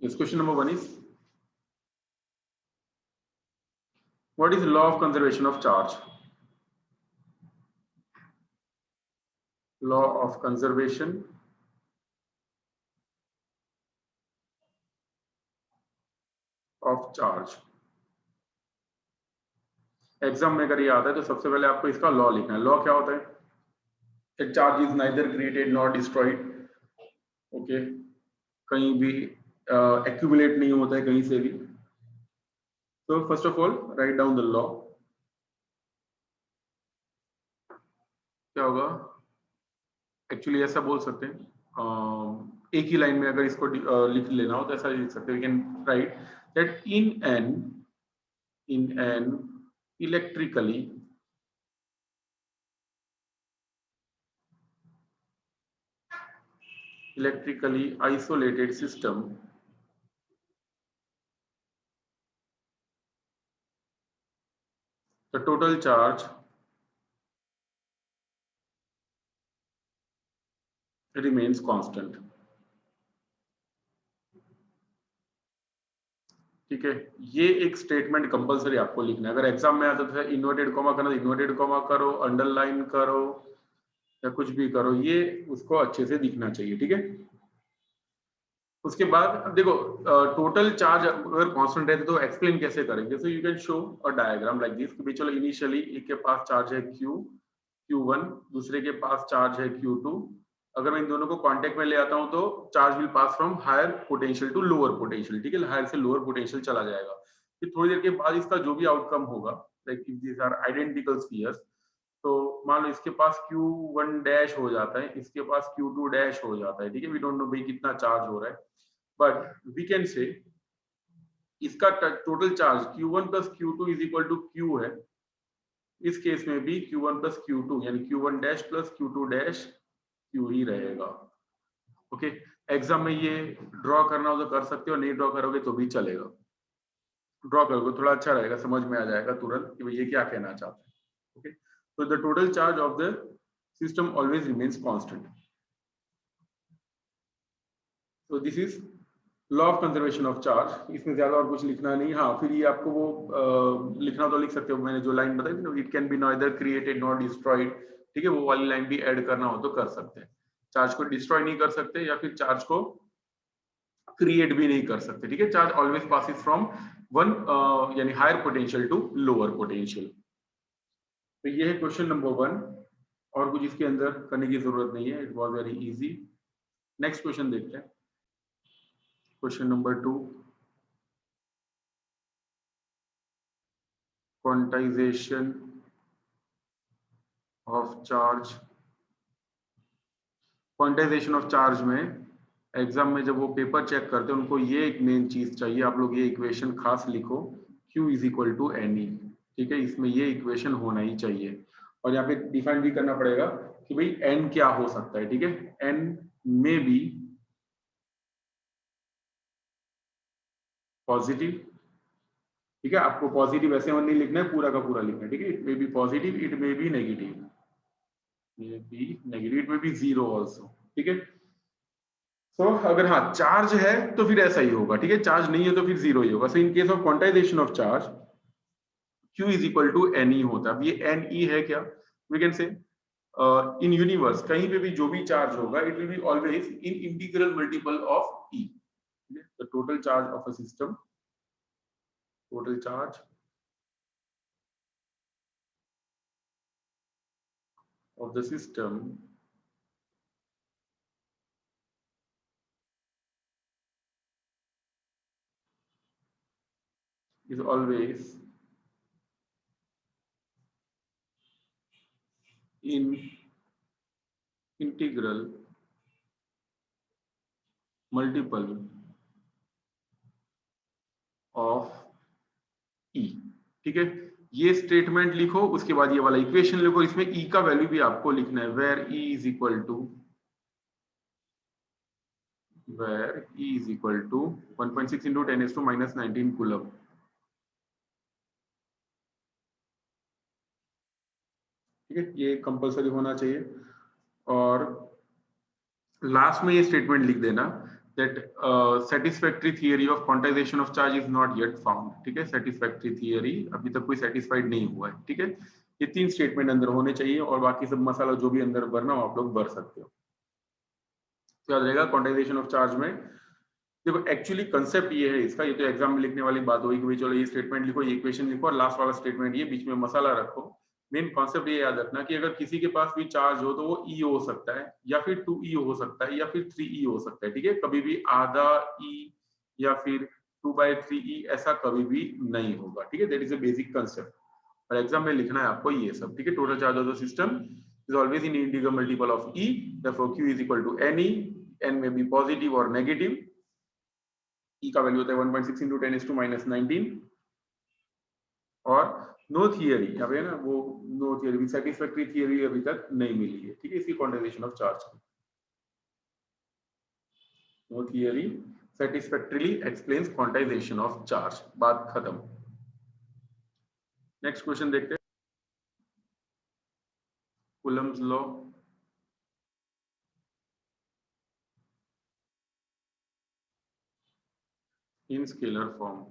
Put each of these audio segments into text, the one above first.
Yes, question number 1 is, what is law of conservation of charge? Law of conservation of charge. Exam में अगर ये आता है तो सबसे पहले आपको इसका लॉ लिखना है. लॉ क्या होता है? A charge is neither created nor destroyed. Okay, कहीं भी accumulate नहीं होता है कहीं से भी. So first of all, write down the law. क्या होगा? एक्चुअली ऐसा बोल सकते हैं, एक ही लाइन में अगर इसको लिख लेना हो तो ऐसा लिख सकते हैं. We can write that in an electrically isolated system, the total charge remains constant. ठीक है, ये एक स्टेटमेंट कंपलसरी आपको लिखना है. अगर एग्जाम में आता था इन्वर्टेड कॉमा करना, इन्वर्टेड कॉमा करो, अंडरलाइन करो या कुछ भी करो, ये उसको अच्छे से दिखना चाहिए. ठीक है, उसके बाद अब देखो, टोटल चार्ज अगर कांस्टेंट रहते तो एक्सप्लेन कैसे करेंगे. So you can show a diagram like this. भी चलो, इनिशियली एक के पास चार्ज है Q1, दूसरे के पास चार्ज है Q2. अगर मैं इन दोनों को कांटेक्ट में ले आता हूं तो charge will pass from higher potential to lower potential. ठीक है, हायर से लोअर पोटेंशियल चला जाएगा. फिर थोड़ी देर के बाद इसका जो भी आउटकम होगा, like if these are identical spheres, तो मान लो इसके पास Q1 डैश हो जाता है, इसके पास Q2 डैश हो जाता है. ठीक है, वी डोंट नो भाई कितना चार्ज हो रहा है, बट वी कैन से इसका total charge Q1 plus Q2 is equal to Q है. इस केस में भी Q1 प्लस Q2 यानी Q1 dash plus Q2 dash Q ही रहेगा. ओके, एग्जाम में ये ड्रॉ करना हो तो कर सकते हो, नहीं ड्रॉ करोगे तो भी चलेगा. ड्रॉ करोगे थोड़ा अच्छा रहेगा, समझ में आ जाएगा तुरंत कि भाई ये क्या कहना चाहते हैं. Okay, so the total charge of the system always remains constant. So this is law of conservation of charge. इसमें ज्यादा और कुछ लिखना नहीं. हाँ, फिर ये आपको वो लिखना तो लिख सकते हो, मैंने जो लाइन बताई ना, it can be neither created nor destroyed. ठीक है, वो वाली लाइन भी ऐड करना हो तो कर सकते हैं. चार्ज को डिस्ट्रॉय नहीं कर सकते या फिर चार्ज को क्रिएट भी नहीं कर सकते. ठीक है, charge always passes from one यानी higher potential to lower potential. तो ये है क्वेश्चन नंबर 1, और कुछ इसके अंदर करने की जरूरत नहीं है. It was very easy. Next question देखते हैं. Question number 2, quantization of charge. Quantization of charge में एग्जाम में जब वो पेपर चेक करते हैं उनको ये एक मेन चीज चाहिए. आप लोग ये इक्वेशन खास लिखो, Q is equal to NE. ठीक है, इसमें ये इक्वेशन होना ही चाहिए. और यहाँ पे डिफाइन भी करना पड़ेगा कि भाई N क्या हो सकता है. ठीक है, N में बी पॉजिटिव. ठीक है, आपको पॉजिटिव ऐसे नहीं लिखना है, पूरा का पूरा लिखना है. ठीक है, it may be positive, it may be negative, it may be zero also. ठीक है, तो अगर हाँ चार्ज है तो फिर ऐसा ही होगा. ठीक है, चार्ज नहीं है तो फिर जीरो ही होगा. So in case of quantization of charge Q is equal to NE होता है. अब ये NE है क्या? वी कैन से इन यूनिवर्स कहीं पे भी जो भी चार्ज होगा, it will be always in integral multiple of E. The total charge of a system, total charge of the system is always in integral multiple of E. ठीक है, ये स्टेटमेंट लिखो, उसके बाद ये वाला इक्वेशन लिखो. इसमें E का वैल्यू भी आपको लिखना है, where E is equal to 1.6 into 10⁻⁻19 coulomb. ठीक है, ये कंपलसरी होना चाहिए. और लास्ट में ये स्टेटमेंट लिख देना that satisfactory theory of quantization of charge is not yet found. ठीक है, satisfactory theory अभी तक कोई satisfied नहीं हुआ है. ठीक है, ये 3 स्टेटमेंट अंदर होने चाहिए और बाकी सब मसाला जो भी अंदर भरना हो आप लोग भर सकते हो. तो याद रहेगा क्वांटाइजेशन ऑफ चार्ज में देखो एक्चुअली कंसेप्ट ये है इसका, ये तो एग्जाम में लिखने वाली बात होगी कि भाई चलो ये स्टेटमेंट लिखो, ये इक्वेशन लिखो और लास्ट वाला स्टेटमेंट ये बीच में मसाला रखो. मेन कॉन्सेप्ट ये याद रखना कि अगर किसी के पास भी चार्ज हो तो वो ई हो सकता है या फिर 2e हो सकता है या फिर 3e हो सकता है. ठीक है, कभी भी आधा e या फिर 2/3e ऐसा कभी भी नहीं होगा. ठीक है, that is a basic concept और एग्जाम में लिखना है आपको ये सब. ठीक है, total charge of the system is always in integral multiple of e, therefore q is equal to ne, n may be positive or negative. E का वैल्यू होता है 1.6 into 10⁻⁻19 और नो थियरी यहाँ पे ना वो नो थियरी सैटिस्फैक्टरी थियरी अभी तक नहीं मिली है. ठीक है, इसकी quantization of charge no theory satisfactorily explains quantization of charge. बात खत्म. नेक्स्ट क्वेश्चन देखते हैं. Coulomb's law in scalar form.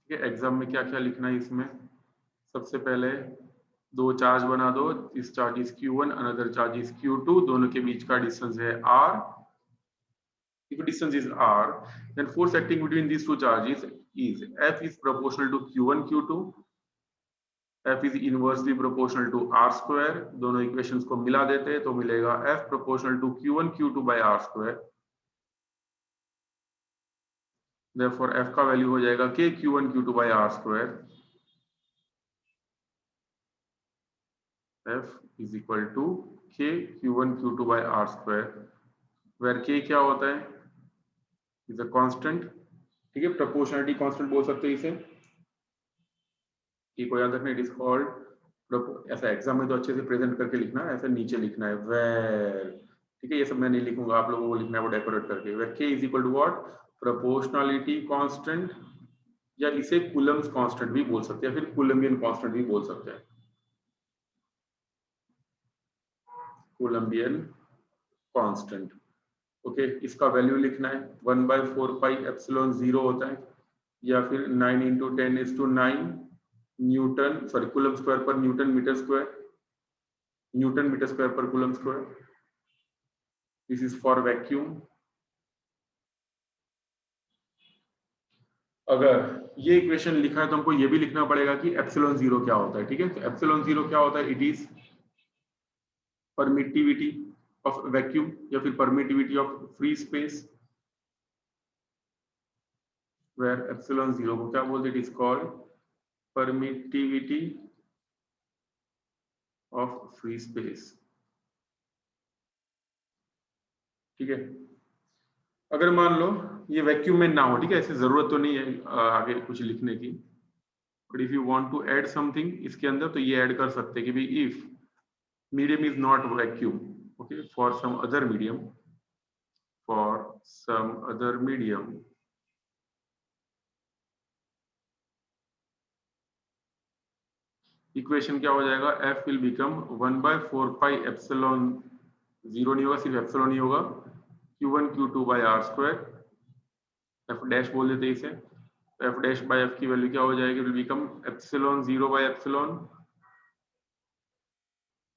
Exam में क्या क्या लिखना है इसमें. सबसे पहले दो चार्ज बना दो. इस charge is q1, another charge is q2. दोनों के बीच का डिस्टेंस है r. If distance is r, then force acting between these two charges is F is proportional to q1 q2. F is inversely proportional to r square. दोनों equations को मिला देते हैं तो मिलेगा F proportional to q1 q2 by r square. Therefore F का value हो जाएगा k q1 q2 by r square. F is equal to k q1 q2 by r square, where k क्या होता है, is a constant. ठीक है, proportionality constant बोल सकते हैं इसे. k को याद रखना, it is called ऐसा एग्जाम में तो अच्छे से प्रेजेंट करके लिखना है, ऐसा नीचे लिखना है where. ठीक है, ये सब मैं नहीं लिखूंगा, आप लोगों को लिखना है वो डेकोरेट करके. where k is equal to what, proportionality constant या इसे कूलम्स कांस्टेंट भी बोल सकते हैं, फिर कूलम्बियन कांस्टेंट भी बोल सकते हैं. कूलम्बियन कांस्टेंट. ओके, इसका वैल्यू लिखना है 1/4 पाई एप्सिलॉन 0 होता है या फिर 9 into 10⁹ newton sorry coulomb square पर newton metre square, newton metre square पर coulomb square. This is for vacuum. अगर ये इक्वेशन लिखा है तो हमको ये भी लिखना पड़ेगा कि एप्सिलॉन 0 क्या होता है. ठीक है, तो एप्सिलॉन 0 क्या होता है, it is permittivity of vacuum या फिर permittivity of free space. where epsilon 0 को क्या बोलते हैं, it is called permittivity of free space. ठीक है, अगर मान लो ये वैक्यूम में ना हो, ठीक है, ऐसी जरूरत तो नहीं है आगे कुछ लिखने की, but if you want to add something इसके अंदर तो ये ऐड कर सकते हैं कि भाई if medium is not vacuum, okay, for some other medium, for some other medium equation क्या हो जाएगा, F will become 1/4 pi epsilon 0 नहीं होगा, सिर्फ एप्सिलॉन ही होगा, q1 q2 by r square. f dash बोल देते इसे. f डैश बाय f की वैल्यू क्या हो जाएगी, will become epsilon 0 by epsilon,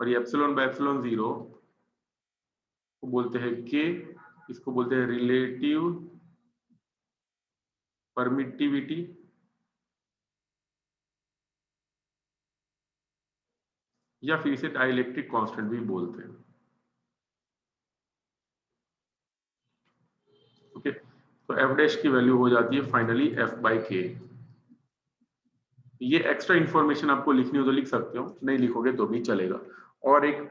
और ये एप्सिलॉन बाय एप्सिलॉन 0 को बोलते हैं k, इसको बोलते हैं रिलेटिव परमिटिविटी या फिर इसे डाइलेक्ट्रिक कांस्टेंट भी बोलते हैं. ओके, तो f डैश की वैल्यू हो जाती है फाइनली f बाय k. ये एक्स्ट्रा इंफॉर्मेशन आपको लिखनी हो तो लिख सकते हो, नहीं लिखोगे तो भी चलेगा. और एक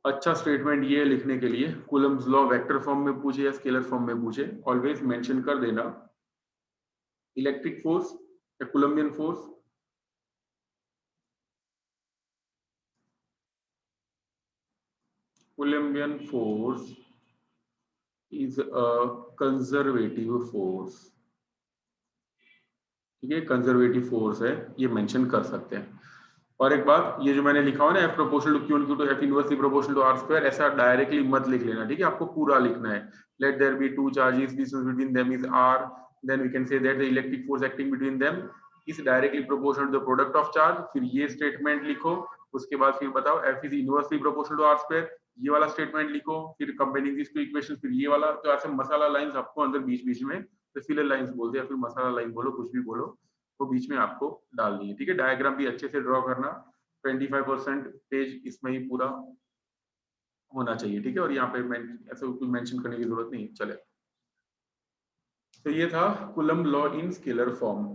अच्छा स्टेटमेंट ये लिखने के लिए, कूलम्स लॉ वेक्टर फॉर्म में पूछे या स्केलर फॉर्म में पूछे, ऑलवेज मेंशन कर देना इलेक्ट्रिक फोर्स या coulombian force. Coulombian force is a conservative force. ठीक है, कंजर्वेटिव फोर्स है, ये मेंशन कर सकते हैं. और एक बात, ये जो मैंने लिखा हुआ ना F proportional to Q into F inversely proportional to R square, ऐसा डायरेक्टली मत लिख लेना, ठीक है, आपको पूरा लिखना है। Let there be two charges, distance between them is R, then we can say that the electric force acting between them is directly proportional to the product of charge. फिर ये स्टेटमेंट लिखो, उसके बाद फिर बताओ F is inversely proportional to R square, ये वाला statement लिखो, फिर कंबाइनिंग दिस टू इक्वेशन, फिर ये वाला। तो ऐसे मसाला लाइंस आपको अंदर बीच बीच में, तो फिलर लाइंस बोलते हैं, फिर मसाला लाइन बोलो, कुछ भी बोलो, वो बीच में आपको डालनी है, ठीक है। डायग्राम भी अच्छे से ड्रॉ करना, 25% पेज इसमें ही पूरा होना चाहिए, ठीक है। और यहाँ पे मैं ऐसे कुछ मेंशन करने की जरूरत नहीं, चले। तो ये था coulomb law in scalar form.